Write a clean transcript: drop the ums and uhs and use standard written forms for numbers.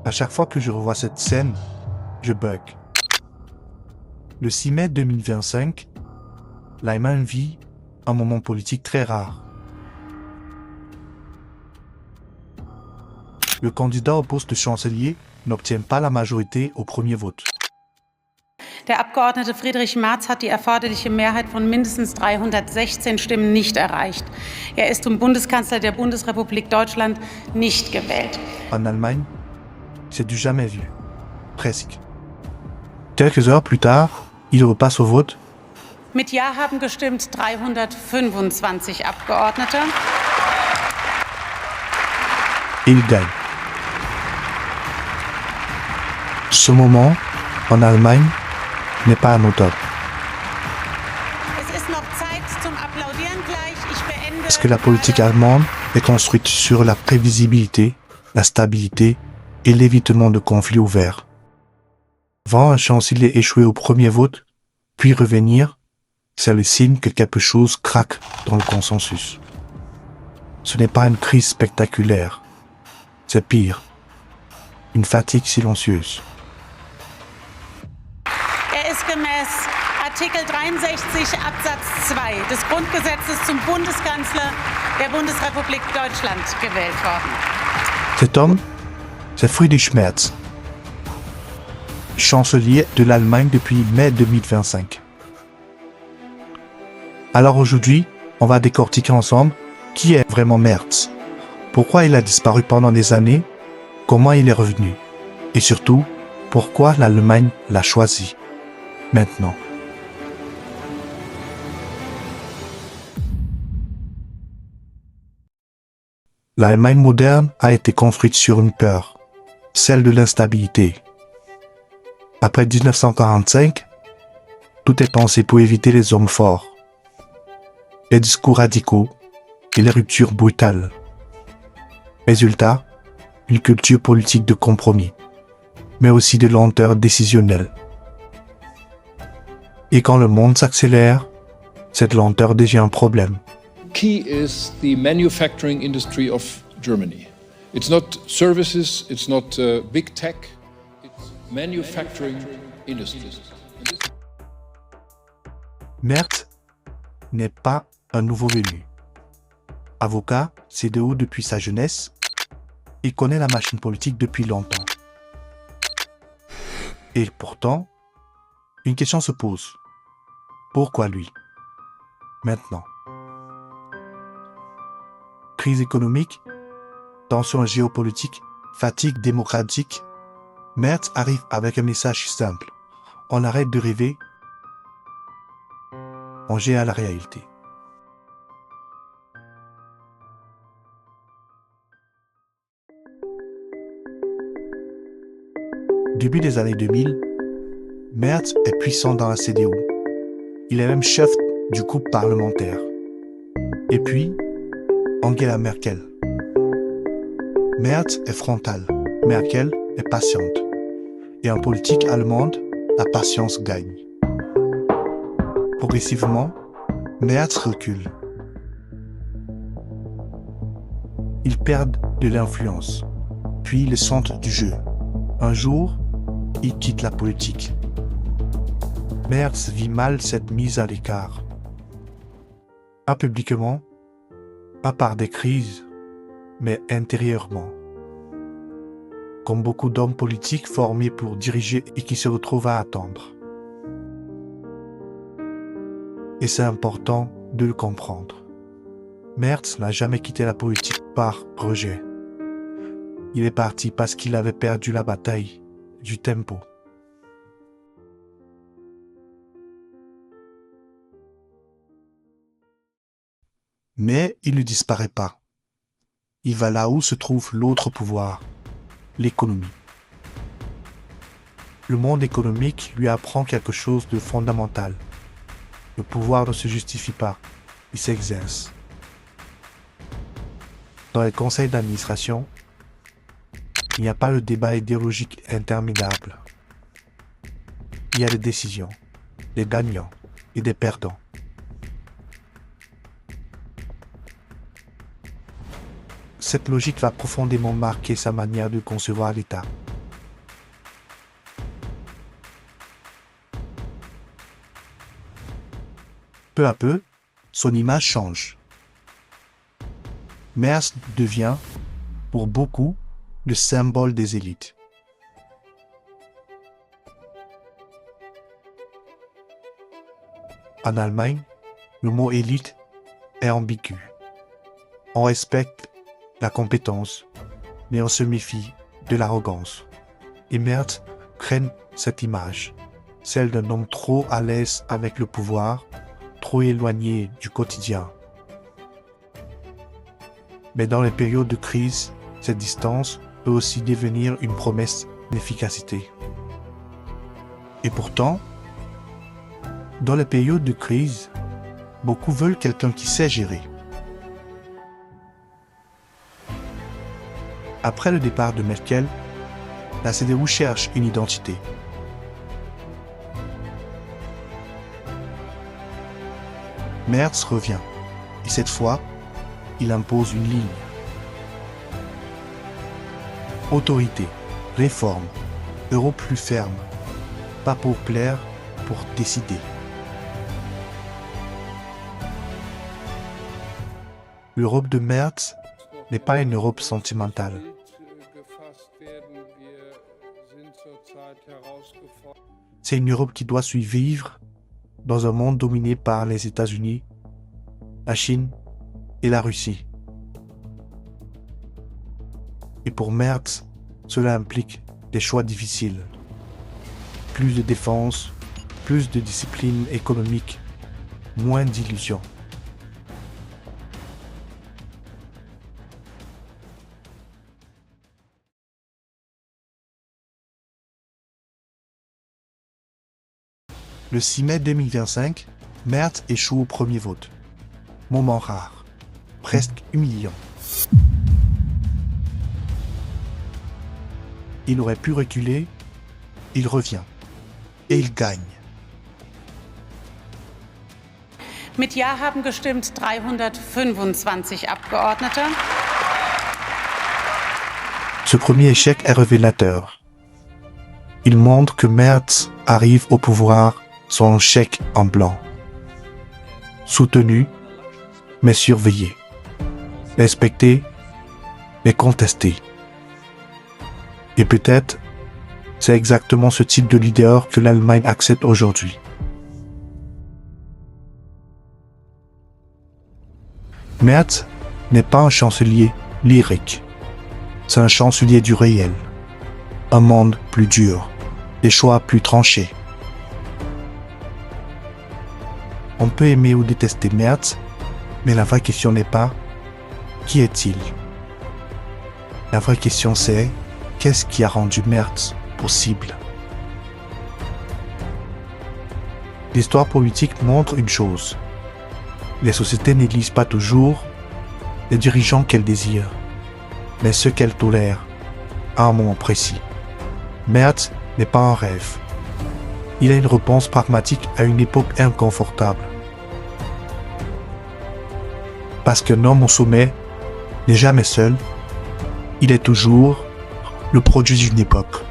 À chaque fois que je revois cette scène, je bug. Le 6 mai 2025, l'Allemagne vit un moment politique très rare. Le candidat au poste de chancelier n'obtient pas la majorité au premier vote. Der Abgeordnete Friedrich Merz hat die erforderliche Mehrheit von mindestens 316 Stimmen nicht erreicht. Er ist zum Bundeskanzler der Bundesrepublik Deutschland nicht gewählt. En Allemagne, c'est du jamais vu. Presque. Quelques heures plus tard, il repasse au vote. Mit Ja haben gestimmt 325 Abgeordnete. Et il gagne. Ce moment, en Allemagne, n'est pas anodin. Es ist noch Zeit zum Applaudieren gleich. Ich beende. Parce que la politique allemande est construite sur la prévisibilité, la stabilité et l'évitement de conflits ouverts. Voir un chancelier échouer au premier vote, puis revenir, c'est le signe que quelque chose craque dans le consensus. Ce n'est pas une crise spectaculaire, c'est pire, une fatigue silencieuse. Gemäß Artikel 63 Absatz 2 des Grundgesetzes zum Bundeskanzler der Bundesrepublik Deutschland gewählt worden. Cet homme, c'est Friedrich Merz, chancelier de l'Allemagne depuis mai 2025. Alors aujourd'hui, on va décortiquer ensemble qui est vraiment Merz, pourquoi il a disparu pendant des années, comment il est revenu, et surtout, pourquoi l'Allemagne l'a choisi. Maintenant. L'Allemagne moderne a été construite sur une peur, celle de l'instabilité. Après 1945, tout est pensé pour éviter les hommes forts, les discours radicaux et les ruptures brutales. Résultat, une culture politique de compromis, mais aussi de lenteur décisionnelle. Et quand le monde s'accélère, cette lenteur devient un problème. Key is the manufacturing industry of Germany. It's not services, it's not big tech, it's manufacturing industries. Merz n'est pas un nouveau venu. Avocat, CDO depuis sa jeunesse, il connaît la machine politique depuis longtemps. Et pourtant, une question se pose. Pourquoi lui? Maintenant. Crise économique, tension géopolitique, fatigue démocratique. Merz arrive avec un message simple. On arrête de rêver, on gère la réalité. Début des années 2000, Merz est puissant dans la CDU. Il est même chef du groupe parlementaire. Et puis, Angela Merkel. Merz est frontal, Merkel est patiente. Et en politique allemande, la patience gagne. Progressivement, Merz recule. Ils perdent de l'influence, puis le centre du jeu. Un jour, il quitte la politique. Merz vit mal cette mise à l'écart. Pas publiquement, pas par des crises, mais intérieurement. Comme beaucoup d'hommes politiques formés pour diriger et qui se retrouvent à attendre. Et c'est important de le comprendre. Merz n'a jamais quitté la politique par projet. Il est parti parce qu'il avait perdu la bataille du tempo. Mais il ne disparaît pas. Il va là où se trouve l'autre pouvoir, l'économie. Le monde économique lui apprend quelque chose de fondamental. Le pouvoir ne se justifie pas, il s'exerce. Dans les conseils d'administration, il n'y a pas de débat idéologique interminable. Il y a des décisions, des gagnants et des perdants. Cette logique va profondément marquer sa manière de concevoir l'État. Peu à peu, son image change. Merz devient, pour beaucoup, le symbole des élites. En Allemagne, le mot élite est ambigu. On respecte la compétence, mais on se méfie de l'arrogance. Et Merz craint cette image, celle d'un homme trop à l'aise avec le pouvoir, trop éloigné du quotidien. Mais dans les périodes de crise, cette distance peut aussi devenir une promesse d'efficacité. Et pourtant, dans les périodes de crise, beaucoup veulent quelqu'un qui sait gérer. Après le départ de Merkel, la CDU cherche une identité. Merz revient, et cette fois, il impose une ligne. Autorité, réforme, Europe plus ferme, pas pour plaire, pour décider. L'Europe de Merz n'est pas une Europe sentimentale. C'est une Europe qui doit survivre dans un monde dominé par les États-Unis, la Chine et la Russie. Et pour Merz, cela implique des choix difficiles. Plus de défense, plus de discipline économique, moins d'illusions. Le 6 mai 2025, Merz échoue au premier vote. Moment rare, presque humiliant. Il aurait pu reculer, il revient. Et il gagne. Mit Ja haben gestimmt 325 Abgeordnete. Ce premier échec est révélateur. Il montre que Merz arrive au pouvoir sans un chèque en blanc. Soutenu, mais surveillé. Respecté, mais contesté. Et peut-être, c'est exactement ce type de leader que l'Allemagne accepte aujourd'hui. Merz n'est pas un chancelier lyrique. C'est un chancelier du réel. Un monde plus dur, des choix plus tranchés. On peut aimer ou détester Merz, mais la vraie question n'est pas « qui est-il ?» La vraie question c'est « qu'est-ce qui a rendu Merz possible ?» L'histoire politique montre une chose. Les sociétés n'élisent pas toujours les dirigeants qu'elles désirent, mais ceux qu'elles tolèrent à un moment précis. Merz n'est pas un rêve. Il a une réponse pragmatique à une époque inconfortable. Parce qu'un homme au sommet n'est jamais seul, il est toujours le produit d'une époque.